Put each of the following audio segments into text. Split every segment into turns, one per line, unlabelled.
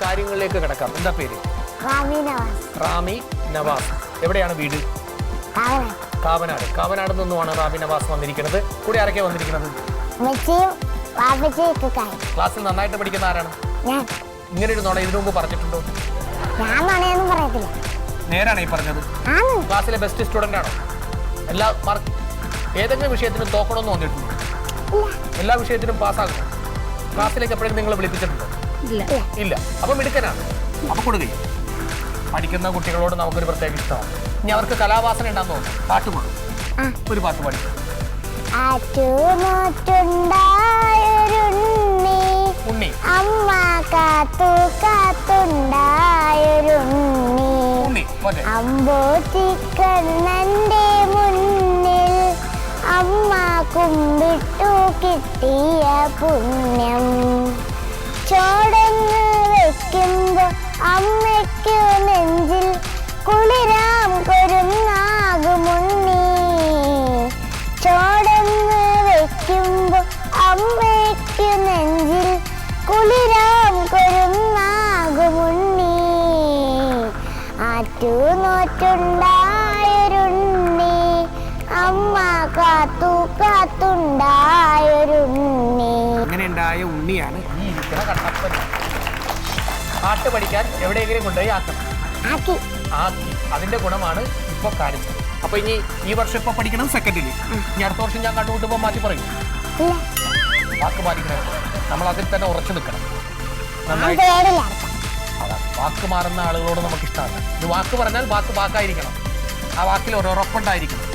കാര്യങ്ങളിലേക്ക് കിടക്കാം. എന്താ പേര്? റാമി നവാസ്. എവിടെയാണ് വീട്? കാവനാട്. കാവനാട് നിന്നുമാണ് റാമി നവാസ് വന്നിരിക്കുന്നത്. കൂടെ ആരൊക്കെ വന്നിരിക്കുന്നത്? ക്ലാസ്സിൽ നന്നായിട്ട് പഠിക്കുന്ന ആരാണ്? ഇങ്ങനെ ഒരു നുണ ഇതിനു മുമ്പ് പറഞ്ഞിട്ടുണ്ടോ? നേരാണ് ഈ പറഞ്ഞത്. ക്ലാസ്സിലെ ബെസ്റ്റ് സ്റ്റുഡന്റ് ആണോ? ഏതെങ്കിലും വിഷയത്തിനും തോക്കണമെന്ന് തോന്നിയിട്ടുണ്ടോ? എല്ലാ വിഷയത്തിനും പാസ്സാകുമോ? ക്ലാസ്സിലേക്ക് എപ്പോഴും നിങ്ങൾ വിളിപ്പിച്ചിട്ടുണ്ടോ? ഇല്ല. അപ്പൊ മിടുക്കനാണ്. അപ്പൊ കൊടുക്കുകയും പഠിക്കുന്ന കുട്ടികളോട് നമുക്കൊരു പ്രത്യേക ഇഷ്ടമാണ്. ഇനി അവർക്ക് കലാവാസന ഉണ്ടാന്ന് തോന്നുന്നു. പാട്ട് പാടും. ഒരു പാട്ട് പാടി. ഉണ്ണി ഉണ്ണി
അമ്പോത്തിക്കണ്ണന്റെ മുന്നിൽ അമ്മ കുമ്പിട്ടു കിട്ടിയ പുണ്യം ചോടന്ന് വെക്കുമ്പോ അമ്മയ്ക്കു നെഞ്ചിൽ കുളിരാം കൊരുന്നാകുമുണ്ണി ചോടന്ന് വെക്കുമ്പോ അമ്മയ്ക്കു നെഞ്ചിൽ കുളിരാം കൊരുന്നാകുമുണ്ണി ആറ്റു നോറ്റുണ്ടായൊരുണ്ണി അമ്മ കാത്തു കാത്തുണ്ടായൊരുണ്ണി.
അങ്ങനെ ഉണ്ടായ ഉണ്ണിയാണ് ഈ ഇരിക്കുന്ന കണ്ണപ്പൻ. പാട്ട് പഠിക്കാൻ എവിടെയെങ്കിലും കൊണ്ടുപോയി ആക്കണം. ആക്കി. അതിന്റെ ഗുണമാണ് ഇപ്പൊ കാണിച്ചത്. അപ്പൊ ഇനി ഈ വർഷം ഇപ്പൊ പഠിക്കണം സെക്കൻഡില്. ഇനി അടുത്ത വർഷം ഞാൻ കണ്ടുകൂട്ടുമ്പോ മാറ്റി പറയും. വാക്ക് പാലിക്കണം. നമ്മൾ അതിൽ തന്നെ ഉറച്ചു നിൽക്കണം. വാക്ക് മാറുന്ന ആളുകളോട് നമുക്ക് ഇഷ്ടമാണ്. ഇത് വാക്ക് പറഞ്ഞാൽ വാക്ക് വാക്കായിരിക്കണം. ആ വാക്കിൽ ഒരു ഉറപ്പുണ്ടായിരിക്കണം.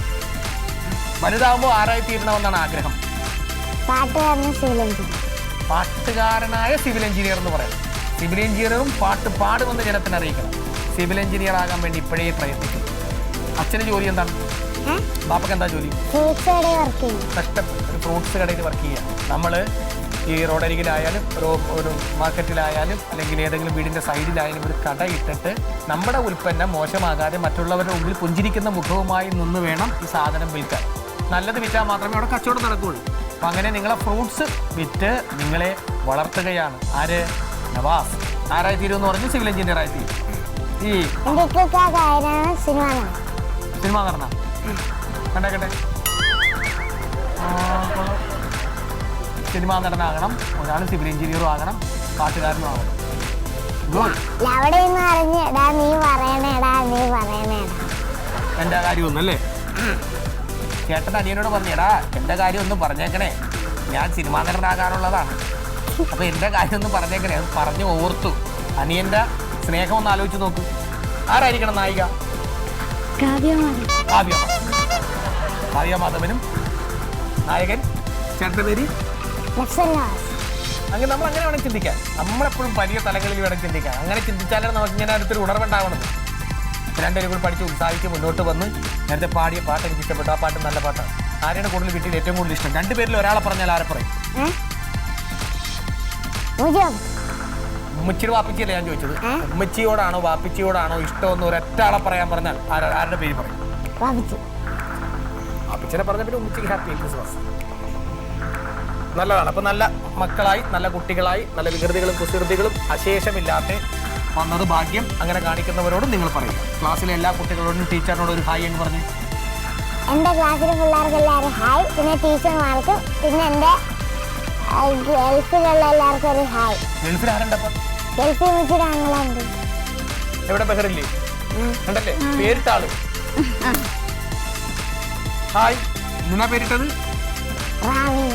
വലുതാവുമ്പോൾ ആരായി തീരണമെന്നാണ് ആഗ്രഹം? പാട്ടുകാരനായ സിവിൽ എഞ്ചിനീയർ എന്ന് പറയാം. സിവിൽ എഞ്ചിനീയറും പാട്ട് പാടുമെന്ന് ജനത്തിന് അറിയിക്കണം. സിവിൽ എഞ്ചിനീയർ ആകാൻ വേണ്ടി ഇപ്പോഴേ പ്രയത്നിക്കും. അച്ഛന് ജോലി എന്താണ്? ബാപ്പക്ക് എന്താ ജോലി? കഷ്ടപ്പെട്ട് ഒരു ഫ്രൂട്ട്സ് കടയിൽ വർക്ക് ചെയ്യുക. നമ്മൾ ഈ റോഡരികിലായാലും ഒരു മാർക്കറ്റിലായാലും അല്ലെങ്കിൽ ഏതെങ്കിലും വീടിൻ്റെ സൈഡിലായാലും ഒരു കട ഇട്ടിട്ട് നമ്മുടെ ഉൽപ്പന്നം മോശമാകാതെ മറ്റുള്ളവരുടെ മുമ്പിൽ പുഞ്ചിരിക്കുന്ന മുഖവുമായി നിന്ന് വേണം ഈ സാധനം വിൽക്കാൻ. നല്ലത് വിറ്റാൽ മാത്രമേ അവിടെ കച്ചവടം നടക്കുകയുള്ളൂ. അപ്പം അങ്ങനെ നിങ്ങളെ ഫ്രൂട്ട്സ് വിറ്റ് നിങ്ങളെ വളർത്തുകയാണ് ആര്? നവാസ്. ആരായി തീരുമെന്ന് പറഞ്ഞ് സിവിൽ എഞ്ചിനീയർ ആയി തീരും. ഈ സിനിമ നടന്ന കണ്ടേക്കട്ടെ. സിനിമാ നടനാകണം, ഒരാൾ സിവിൽ എഞ്ചിനീയറും ആകണം, പാട്ടുകാരനും ആകണം. എന്റെ കാര്യം ഒന്നല്ലേ? ചേട്ടൻ അനിയനോട് പറഞ്ഞേടാ എന്റെ കാര്യം ഒന്നും പറഞ്ഞേക്കണേ, ഞാൻ സിനിമാ നടനാകാനുള്ളതാണ്, അപ്പൊ എന്റെ കാര്യം ഒന്നും പറഞ്ഞേക്കണേ. അത് പറഞ്ഞു ഓർത്തു. അനിയന്റെ സ്നേഹം ഒന്ന് ആലോചിച്ച് നോക്കൂ. ആരായിരിക്കണം നായിക? കാവ്യ മാധവനും നായകൻ ചേട്ടന്റെ പേര് അങ്ങനെ. നമ്മൾ അങ്ങനെ വേണം ചിന്തിക്കാൻ. നമ്മളെപ്പോഴും വലിയ തലങ്ങളിൽ വേണം ചിന്തിക്കാൻ. അങ്ങനെ ചിന്തിച്ചാലേ നമുക്ക് ഇങ്ങനെ അടുത്തൊരു ഉണർവുണ്ടാവണം. രണ്ടുപേരും കൂടി പഠിച്ച് ഉത്സാഹിച്ച് മുന്നോട്ട് വന്ന് നേരത്തെ പാടിയ പാട്ട് എനിക്ക് ഇഷ്ടപ്പെട്ടു. ആ പാട്ട് നല്ല പാട്ടാണ്. ആരെയാണ് കൂടുതൽ വീട്ടിൽ ഏറ്റവും കൂടുതൽ ഇഷ്ടം? രണ്ടുപേരിൽ ഒരാളെ പറഞ്ഞാൽ ആരെ പറയും? ഉമ്മച്ചിയുടെ വാപ്പിച്ചിയല്ലേ ഞാൻ ചോദിച്ചത്. ഉമ്മച്ചിയോടാണോ വാപ്പിച്ചിയോടാണോ ഇഷ്ടമെന്ന് ഒരൊറ്റ ആളെ പറയാൻ പറഞ്ഞാൽ ആരുടെ പേര് പറയും? വാപ്പിച്ചിനെ പറഞ്ഞ പിന്നെ ഉമ്മച്ചിക്ക് ഹാപ്പി ക്രിസ്മസ്. നല്ലതാണ്. അപ്പൊ നല്ല മക്കളായി, നല്ല കുട്ടികളായി, നല്ല വികൃതികളും കുസൃതികളും അശേഷമില്ലാത്ത വന്നത് ഭാഗ്യം. അങ്ങനെ കാണിക്കുന്നവരോടും നിങ്ങൾ പറയും. ക്ലാസ്സിലെ എല്ലാ കുട്ടികളോടും ടീച്ചറിനോട് ഒരു ഹായ് എന്ന് പറഞ്ഞു.
എന്റെ ക്ലാസ്സിലെ പിള്ളേർക്ക് എല്ലാവരും ഹായ്, പിന്നെ ടീച്ചർമാർക്കും, പിന്നെ എന്റെ ഗൾഫിലുള്ള എല്ലാവർക്കും ഒരു ഹായ്.
ഗൾഫിൽ ആരുണ്ടപ്പോ?
ഗൾഫിൽ വെച്ചിട്ടാണുണ്ട്.
എവിടെ? ബഹറില്ലേ? ഉണ്ടല്ലേ? പേരിട്ട ആള് ഹായ്. എന്നാ പേരിട്ടത്?
റാമി.